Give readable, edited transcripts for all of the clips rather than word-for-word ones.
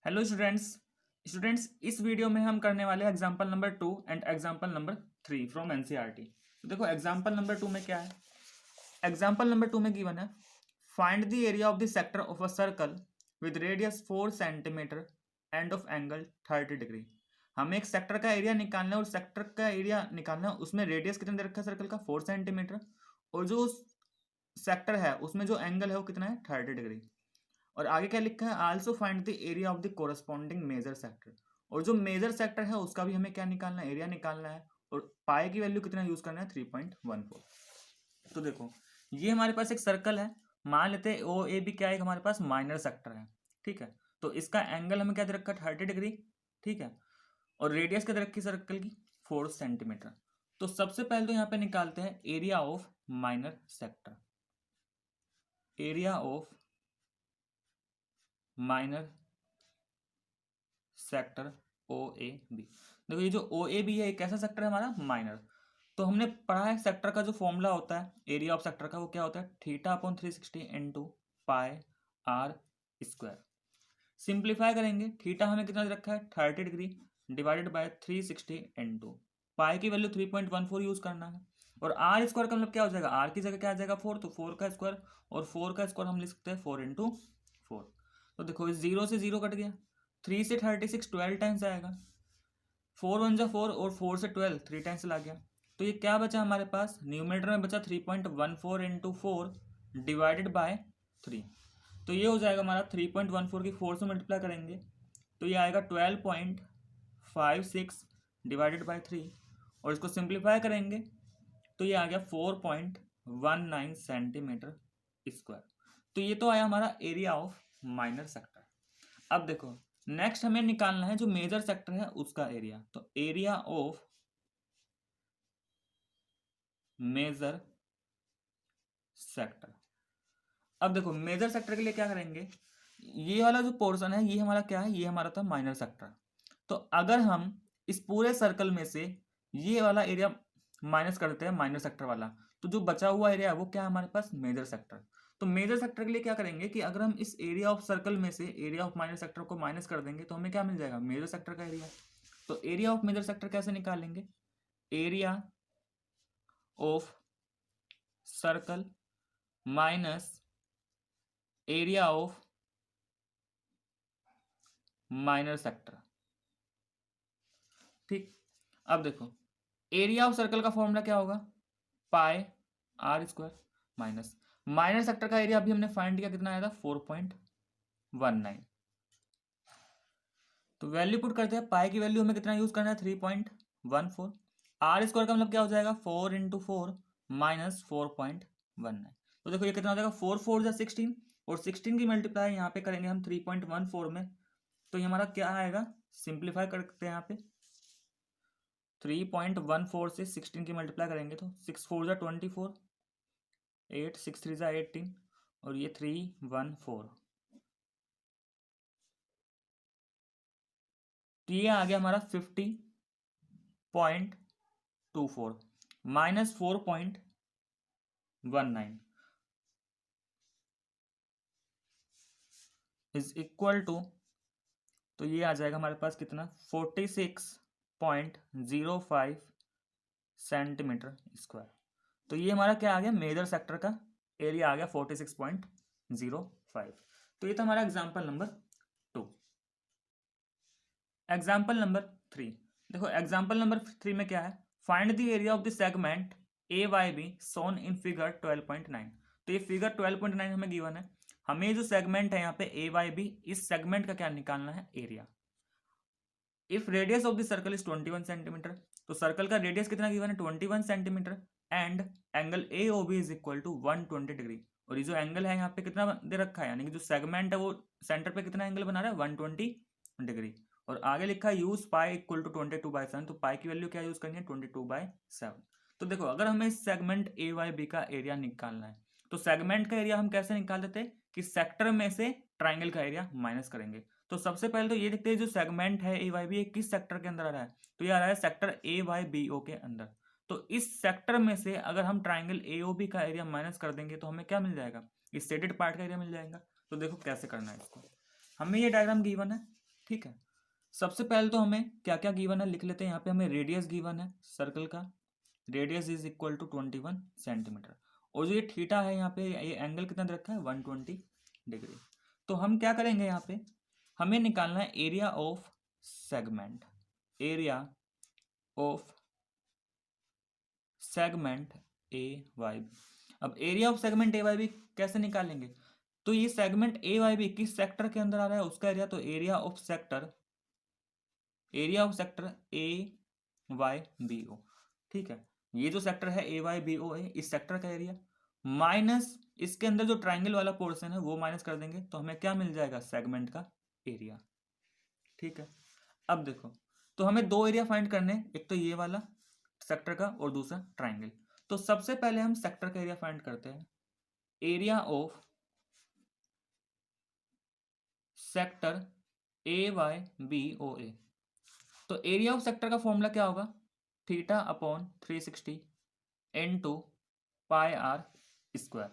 Hello students. इस video में हम करने वाले हैं example number 2 and example number 3 from NCERT. तो देखो एग्जांपल नंबर 2 में क्या है। एग्जांपल नंबर 2 में गिवन है find the area of the sector of a circle with radius 4 centimetre end of angle 30 degree. हमें एक सेक्टर का एरिया निकालना है और सेक्टर का एरिया निकालना है, उसमें रेडियस कितना दे रखा है सर्कल का 4 सेंटीमीटर और जो सेक्टर है उसमें जो एंगल है वो कितना है 30 डिग्री। और आगे क्या लिखा है also find the area of the corresponding major sector. और जो मेजर सेक्टर है उसका भी हमें क्या निकालना है, एरिया निकालना है। और पाए की वैल्यू कितना यूज करना है 3.14। तो देखो ये हमारे पास एक सर्कल है, मान लेते हैं ओ ए बी क्या है हमारे पास माइनर सेक्टर है, ठीक है। तो इसका एंगल हमें क्या दे रखा है 30 डिग्री, ठीक है। और रेडियस क्या दे रखी है सर्कल की 4 सेंटीमीटर। तो सबसे पहले तो यहाँ पे निकालते हैं area of minor sector. Area of minor sector O A B. देखो ये जो ओ ए बी है एक कैसा सेक्टर है हमारा माइनर। तो हमने पढ़ा है सेक्टर का जो फॉर्मूला होता है एरिया ऑफ सेक्टर का वो क्या होता है theta upon 360 into pi r square. Simplify करेंगे थीटा हमें कितना दे रखा है 30 degree divided by 360 into pi की वैल्यू 3.14 यूज करना है। और आर स्क्वायर का मतलब क्या हो जाएगा, आर की जगह क्या आ जाएगा 4, तो 4 का स्क्वायर। और 4 का स्क्वायर हम लिख सकते हैं 4 इंटू 4। तो देखो इस 0 से 0 कट गया, 3 से 36 12 टाइम्स आएगा, 4 1 जा 4 और 4 से 12 3 टाइम्स ला गया। तो ये क्या बचा हमारे पास न्यूमरेटर में बचा 3.14 इंटू 4 डिवाइडेड बाय 3। तो ये हो जाएगा हमारा 3.14 की 4 से मल्टीप्लाई करेंगे तो ये आएगा 12.56 डिवाइडेड बाय 3। और इसको सिंप्लीफाई करेंगे तो ये आ गया 4.19 सेंटीमीटर स्क्वायर। तो ये तो आया हमारा एरिया ऑफ माइनर सेक्टर। अब देखो नेक्स्ट हमें निकालना है जो मेजर सेक्टर है उसका एरिया। तो एरिया ऑफ मेजर सेक्टर। अब देखो मेजर सेक्टर के लिए क्या करेंगे, ये वाला जो पोर्शन है ये हमारा क्या है, ये हमारा था माइनर सेक्टर। तो अगर हम इस पूरे सर्कल में से ये वाला एरिया माइनस करते हैं माइनर सेक्टर वाला, तो जो बचा हुआ एरिया है वो क्या है हमारे पास मेजर सेक्टर। तो मेजर सेक्टर के लिए क्या करेंगे कि अगर हम इस एरिया ऑफ सर्कल में से एरिया ऑफ माइनर सेक्टर को माइनस कर देंगे तो हमें क्या मिल जाएगा मेजर सेक्टर का एरिया। तो एरिया ऑफ मेजर सेक्टर कैसे निकालेंगे, area of circle minus area of minor sector, ठीक। अब देखो एरिया ऑफ सर्कल का फॉर्मूला क्या होगा pi r square minus minor sector का एरिया अभी हमने फाइंड किया कितना आया था 4.19। तो वैल्यू पुट करते हैं, पाई की वैल्यू हमें कितना यूज करना है 3.14। आर स्क्वायर का मतलब क्या हो जाएगा 4 इंटू 4 माइनस 4.19। तो देखो ये कितना हो जाएगा 4 4 जा 16 और 16 की मल्टीप्लाई यहाँ पे करेंगे हम 3.14 में। तो ये हमारा क्या आएगा, सिंप्लीफाई करते हैं यहाँ पे 3.14 से 16 की मल्टीप्लाई करेंगे तो 6 4 जा 24, 8 6 3 जा 18 और ये 314। तो ये आ गया हमारा 50.24 माइनस 4.19 इज इक्वल टू, तो ये आ जाएगा हमारे पास कितना 46.05 सेंटीमीटर स्क्वायर। तो ये हमारा क्या आ गया मेजर सेक्टर का एरिया आ गया 46.05। तो ये था हमारा एग्जाम्पल नंबर 2। एग्जाम्पल नंबर 3, देखो एग्जाम्पल नंबर 3 में क्या है find the area of the segment A Y B shown in figure 12.9। तो ये फिगर 12.9 हमें गिवन है, हमें जो सेगमेंट है यहाँ पे ए वाई बी इस सेगमेंट का क्या निकालना है area. If radius of the circle is 21 centimetre, तो सर्कल का रेडियस कितना गिवन है 21 centimetre and angle A O B is equal to 120 degree. और ये जो एंगल है यहाँ पे कितना दे रखा है, यानी कि जो सेगमेंट है वो सेंटर पे कितना एंगल बना रहा है 120 डिग्री। और आगे लिखा है यूज पाई इक्वल टू 22/7, तो पाई की वैल्यू क्या यूज करनी है 22/7। तो देखो अगर हमें इस सेगमेंट ए वाई बी का एरिया निकालना है तो सेगमेंट का एरिया हम कैसे निकाल देते हैं कि सेक्टर में से ट्राइंगल का एरिया माइनस करेंगे। तो सबसे पहले तो ये देखते हैं जो सेगमेंट है ए वाई बी किस सेक्टर के अंदर आ रहा है, तो ये आ रहा है sector A Y B O के अंदर। तो इस सेक्टर में से अगर हम ट्राइंगल ए ओ बी का एरिया माइनस कर देंगे तो हमें क्या मिल जाएगा, इस शेडेड पार्ट का एरिया मिल जाएगा। तो देखो कैसे करना है इसको, हमें ये डायग्राम गिवन है, ठीक है। सबसे पहले तो हमें क्या क्या गिवन है लिख लेते हैं। यहाँ पे हमें रेडियस गिवन है सर्कल का, radius is equal to 21 centimetre, और जो ये थीटा है यहाँ पे ये एंगल कितना दे रखा है 120 डिग्री। तो हम क्या करेंगे यहाँ पे, हमें निकालना है area of segment, area of segment A Y B. अब area of segment A Y B कैसे निकालेंगे, तो ये सेगमेंट ए वाई बी किस सेक्टर के अंदर आ रहा है उसका एरिया, तो area of sector A Y B O, ठीक है। ये जो सेक्टर है ए वाई बी ओ है इस सेक्टर का एरिया, माइनस इसके अंदर जो ट्राइंगल वाला पोर्शन है वो माइनस कर देंगे, तो हमें क्या मिल जाएगा सेगमेंट का एरिया, ठीक है। अब देखो, तो हमें दो एरिया फाइंड करने हैं, एक तो ये वाला सेक्टर का और दूसरा ट्राइंगल। तो सबसे पहले हम सेक्टर का एरिया फाइंड करते हैं, area of sector A Y B O A. तो एरिया ऑफ सेक्टर का फॉर्मूला क्या होगा, theta upon 360 into pi r square.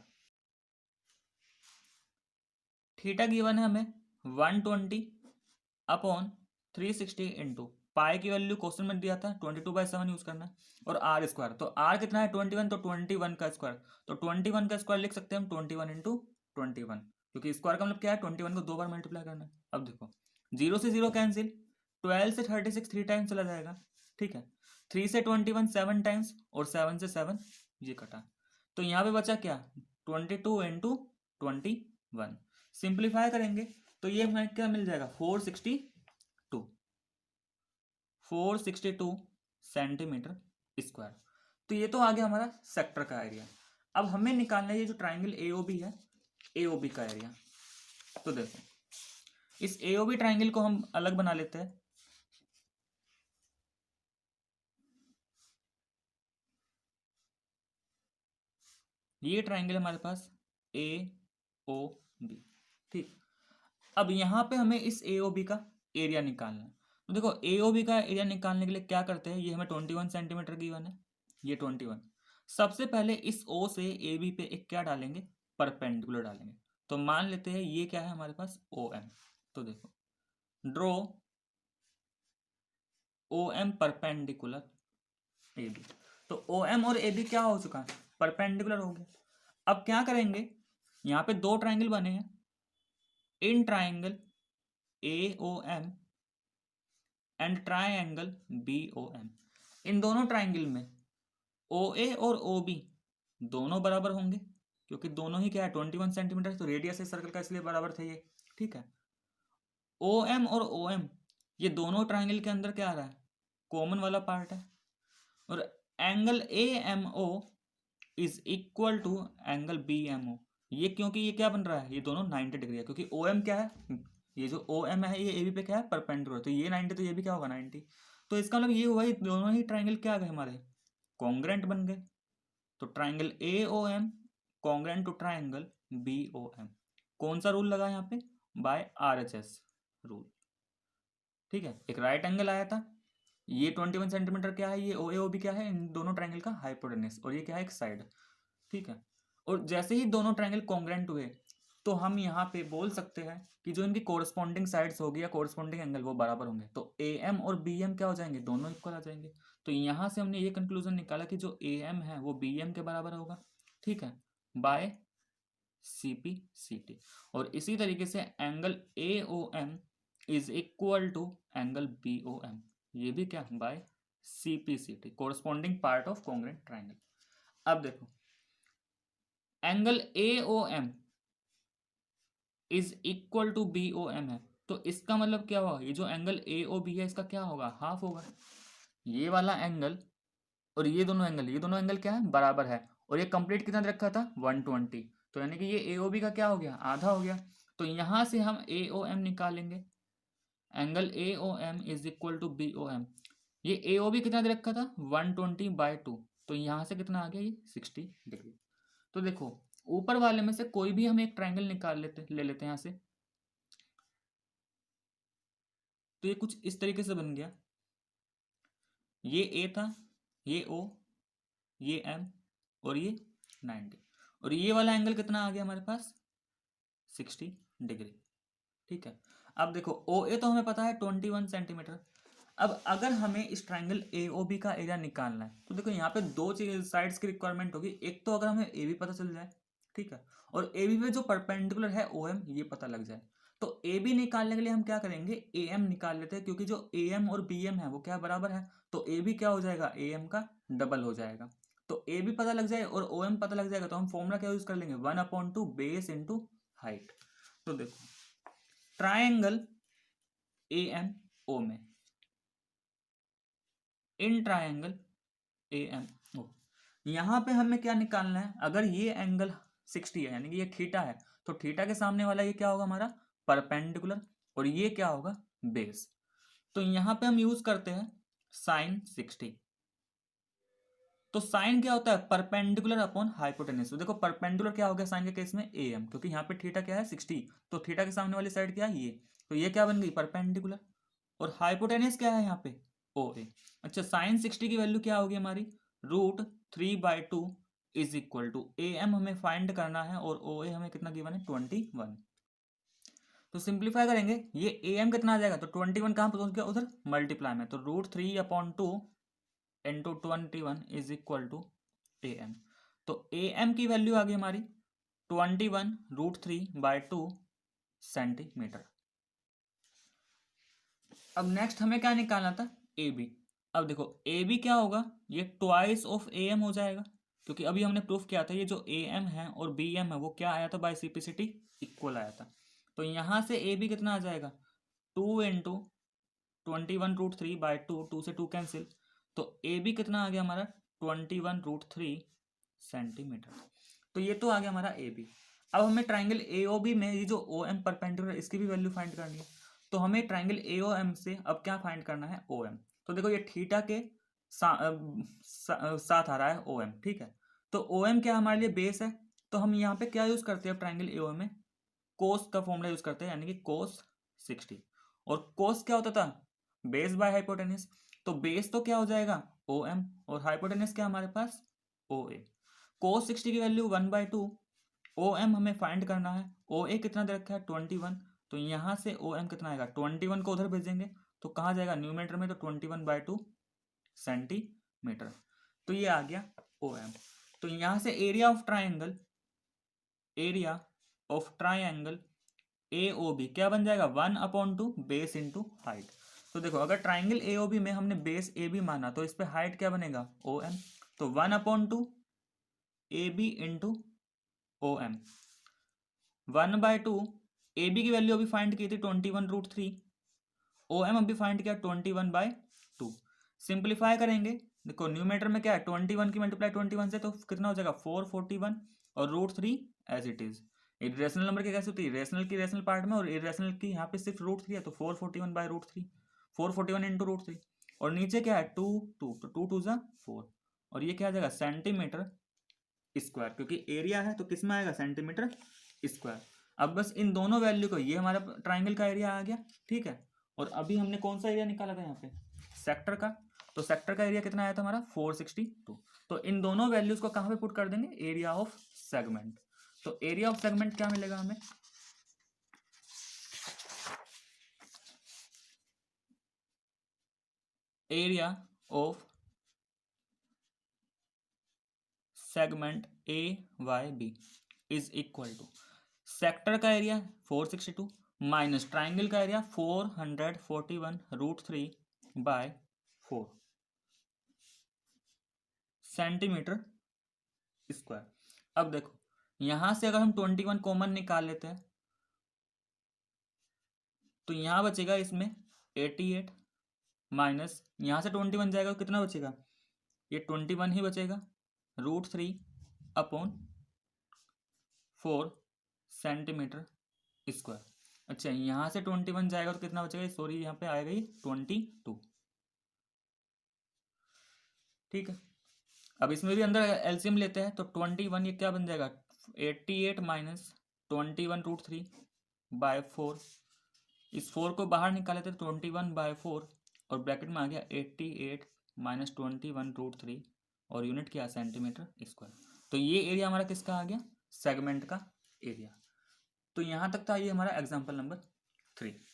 Theta given है हमें 120 अपॉन 360 इंटू पाई की वैल्यू क्वेश्चन में दिया था 22/7 यूज करना है, और आर स्क्वायर, तो आर कितना है 21, तो 21 का स्क्वायर, तो 21 का स्क्वायर लिख सकते हैं हम 21 इंटू 21, क्योंकि स्क्वायर का मतलब क्या है 21 को 2 बार मल्टीप्लाई करना है। अब देखो 0 से 0 कैंसिल, 12 से 36 3 टाइम्स चला जाएगा, ठीक है। 3 से 21 7 टाइम्स, और 7 से 7 ये कटा, तो यहाँ पे बचा क्या 22 इंटू 21, सिंप्लीफाई करेंगे तो ये हमें क्या मिल जाएगा 462 सेंटीमीटर स्क्वायर। तो ये तो आ गया हमारा सेक्टर का एरिया। अब हमें निकालना है ये जो ट्राइंगल एओबी है, एओबी का एरिया। तो देखो इस एओबी ट्राइंगल को हम अलग बना लेते हैं, ये ट्राइंगल हमारे पास ए ओ बी, ठीक। अब यहाँ पे हमें इस एओबी का एरिया निकालना है। तो देखो एओबी का एरिया निकालने के लिए क्या करते हैं, ये हमें 21 सेंटीमीटर गिवन है, ये 21। सबसे पहले इस ओ से ए बी पे एक क्या डालेंगे परपेंडिकुलर डालेंगे, तो मान लेते हैं ये क्या है हमारे पास ओ एम। तो देखो draw O M perpendicular A B, तो ओ एम और ए बी क्या हो चुका है परपेंडिकुलर हो गया। अब क्या करेंगे, यहाँ पे दो ट्राइंगल बने हैं, इन triangle A O M and triangle B O M, इन दोनों ट्राइंगल में ओ ए और ओ बी दोनों बराबर होंगे, क्योंकि दोनों ही क्या है 21 सेंटीमीटर, तो रेडियस है सर्कल का इसलिए बराबर थे ये, ठीक है। ओ एम और ओ एम ये दोनों ट्राइंगल के अंदर क्या आ रहा है कॉमन वाला पार्ट है, और angle A M O is equal to angle B M O, ये क्योंकि ये क्या बन रहा है ये दोनों 90 डिग्री है, क्योंकि ओ एम क्या है ये जो ओ एम है ये ए बी पे क्या है परपेंडिकुलर, तो ये 90 तो ये भी क्या होगा 90, तो इसका मतलब ये हुआ ये दोनों ही ट्राइंगल क्या आ गए हमारे कॉन्ग्रेंट बन गए। तो triangle A O M congruent to triangle B O M, कौन सा रूल लगा यहाँ पे by R H S rule, ठीक है। एक राइट एंगल आया था, ये 21 सेंटीमीटर क्या है, ये ओ ए ओ बी क्या है इन दोनों ट्राइंगल का हाइपोटेन्यूज, और ये क्या है एक साइड, ठीक है। और जैसे ही दोनों ट्राइंगल कॉन्ग्रेंट हुए तो हम यहाँ पे बोल सकते हैं कि जो इनकी कोरस्पॉन्डिंग साइड्स होगी या कोरस्पॉन्डिंग एंगल वो बराबर होंगे, तो ए एम और बी एम क्या हो जाएंगे दोनों इक्वल आ जाएंगे। तो यहाँ से हमने ये कंक्लूजन निकाला कि जो ए एम है वो बी एम के बराबर होगा, ठीक है, by C P C T. और इसी तरीके से angle A O M is equal to angle B O M, ये भी क्या by C P C T, corresponding part of congruent triangle. अब देखो angle A O M is equal to B O M है, तो इसका मतलब क्या हुआ ये जो एंगल ए ओ बी है इसका क्या होगा हाफ होगा, ये वाला एंगल और ये दोनों एंगल क्या है बराबर है, और ये कंप्लीट कितना दे रखा था 120, तो यानी कि ये ए ओ बी का क्या हो गया आधा हो गया। तो यहाँ से हम ए ओ एम निकालेंगे, angle A O M is equal to B O M, ये ए ओ बी कितना दे रखा था 120/2, तो यहाँ से कितना आ गया ये 60 डिग्री। तो देखो ऊपर वाले में से कोई भी हम एक ट्राइंगल निकाल ले लेते हैं यहाँ से, तो ये कुछ इस तरीके से बन गया, ये ए था, ये ओ, ये एम, और ये 90, और ये वाला एंगल कितना आ गया हमारे पास 60 डिग्री। ठीक है। अब देखो ओ ए तो हमें पता है 21 सेंटीमीटर। अब अगर हमें इस ट्राइंगल ए ओ बी का एरिया निकालना है तो देखो यहाँ पे दो चीज साइड्स की रिक्वायरमेंट होगी। एक तो अगर हमें ए बी पता चल जाए, ठीक है, और ए बी पे जो परपेंडिकुलर है ओ एम ये पता लग जाए, तो ए बी निकालने के लिए हम क्या करेंगे, ए एम निकाल लेते हैं, क्योंकि जो ए एम और बी एम है वो क्या बराबर है, तो ए बी क्या हो जाएगा, ए एम का डबल हो जाएगा। तो ए बी पता लग जाए और ओ एम पता लग जाएगा तो हम फॉर्मूला क्या यूज कर लेंगे, 1/2 बेस इंटू हाइट। तो देखो ट्राइंगल ए एम ओ में, इन ट्राइंगल ए एम ओ, यहाँ पे हमें क्या निकालना है, अगर ये एंगल 60 है यानी कि ये थीटा है, तो थीटा के सामने वाला ये क्या होगा हमारा परपेंडिकुलर, और ये क्या होगा बेस। तो यहाँ पे हम यूज करते हैं साइन 60। तो साइन क्या होता है, परपेंडिकुलर अपॉन हाइपोटेन्यूज। तो देखो परपेंडिकुलर क्या हो गया साइन के केस में ए एम, क्योंकि यहाँ पे थीटा क्या है 60, तो थीटा के सामने वाली साइड क्या है ये, तो ये क्या बन गई परपेंडिकुलर, और हाइपोटेन्यूज क्या है यहाँ पे ओ ए। अच्छा साइन 60 की वैल्यू क्या होगी हमारी, √3/2 is equal to A M हमें फाइंड करना है और ओ ए हमें कितना गिवन है 21। तो सिंप्लीफाई करेंगे, ये ए एम कितना आ जाएगा, तो 21 कहाँ पर पहुंच गया उधर मल्टीप्लाई में, तो √3/2 into 21 is equal to A M. तो ए एम की वैल्यू आ गई हमारी 21√3/2 सेंटीमीटर। अब नेक्स्ट हमें क्या निकालना था, ए बी। अब देखो ए बी क्या होगा, ये ट्वाइस ऑफ ए एम हो जाएगा, क्योंकि अभी हमने प्रूफ किया था ये जो ए एम है और बी एम है वो क्या आया था, बाय सिंप्लिसिटी इक्वल आया था। तो यहाँ से ए बी कितना आ जाएगा, 2 इंटू 21√3/2, 2 से 2 कैंसिल, तो ए बी कितना आ गया हमारा 21√3 सेंटीमीटर। तो ये तो आ गया हमारा ए बी। अब हमें ट्राइंगल ए ओ बी में ये जो ओ एम परपेंडिकुलर इसकी भी वैल्यू फाइंड करनी है, तो हमें ट्राइंगल ए ओ एम से अब क्या फाइंड करना है ओ एम। तो देखो ये थीटा के साथ आ रहा है ओ एम, ठीक है, तो ओ एम क्या हमारे लिए बेस है, तो हम यहाँ पे क्या यूज करते हैं ट्राइंगल ए ओ एम में, कोस का फॉर्मूला यूज करते हैं, यानी कि कोस 60। और कोस क्या होता था, बेस बाय हाइपोटेन्यूज, तो बेस तो क्या हो जाएगा ओ एम, और हाइपोटेन्यूज क्या हमारे पास ओ ए। कोस 60 की वैल्यू 1/2, ओ एम हमें फाइंड करना है, ओ ए कितना दे रखा है 21, तो यहाँ से ओ एम कितना आएगा 21 को उधर भेजेंगे तो कहाँ जाएगा न्यूमेटर में, तो 21/2 सेंटीमीटर। तो ये आ गया ओ एम। तो यहाँ से area of triangle, area of triangle A O B क्या बन जाएगा 1/2 बेस इंटू हाइट। तो देखो अगर ट्राइंगल ए ओ बी में हमने बेस ए बी माना तो इस पे हाइट क्या बनेगा ओ एम, तो 1/2 A B into O M, 1/2 A B की वैल्यू अभी फाइंड की थी 21√3, ओ एम अभी फाइंड किया 21/2। सिंप्लीफाई करेंगे, देखो न्यूमेटर में क्या है 21 की मल्टीप्लाई 21 से, तो कितना हो जाएगा 441, और √3 as it is. Irrational number की कैसे होती है, रेशनल की रेशनल पार्ट में और इरेशनल की यहाँ पे सिर्फ √3 है, तो 441/√3, 441 इंटू √3, और नीचे क्या है 2 2, तो 2 2 जा 4, और ये क्या आ जाएगा सेंटीमीटर स्क्वायर, क्योंकि एरिया है तो किस में आएगा सेंटीमीटर स्क्वायर। अब बस इन दोनों वैल्यू को, ये हमारा ट्राइंगल का एरिया आ गया, ठीक है, और अभी हमने कौन सा एरिया निकाला था यहाँ पे सेक्टर का, तो सेक्टर का एरिया कितना आया था हमारा 462। तो इन दोनों वैल्यूज को कहाँ पे पुट कर देंगे, एरिया ऑफ सेगमेंट। तो एरिया ऑफ सेगमेंट क्या मिलेगा हमें, area of segment A Y B is equal to sector का एरिया 462 माइनस ट्राइंगल का एरिया 441√3/4 सेंटीमीटर स्क्वायर। अब देखो यहां से अगर हम 21 कॉमन निकाल लेते हैं तो यहां बचेगा इसमें 88, माइनस यहां से 21 जाएगा तो कितना बचेगा, ये 21 ही बचेगा, √3/4 सेंटीमीटर स्क्वायर। अच्छा यहाँ से 21 जाएगा तो कितना बचेगा, सॉरी यहाँ पे आएगा ये 22, ठीक है। अब इसमें भी अंदर एलसीएम लेते हैं तो 21 ये क्या बन जाएगा 88 माइनस 21√3/4, इस 4 को बाहर निकाले थे 21/4, और ब्रैकेट में आ गया 88 माइनस 21√3, और यूनिट क्या सेंटीमीटर स्क्वायर। तो ये एरिया हमारा किसका आ गया, सेगमेंट का एरिया। तो यहाँ तक था ये हमारा एग्जाम्पल नंबर 3।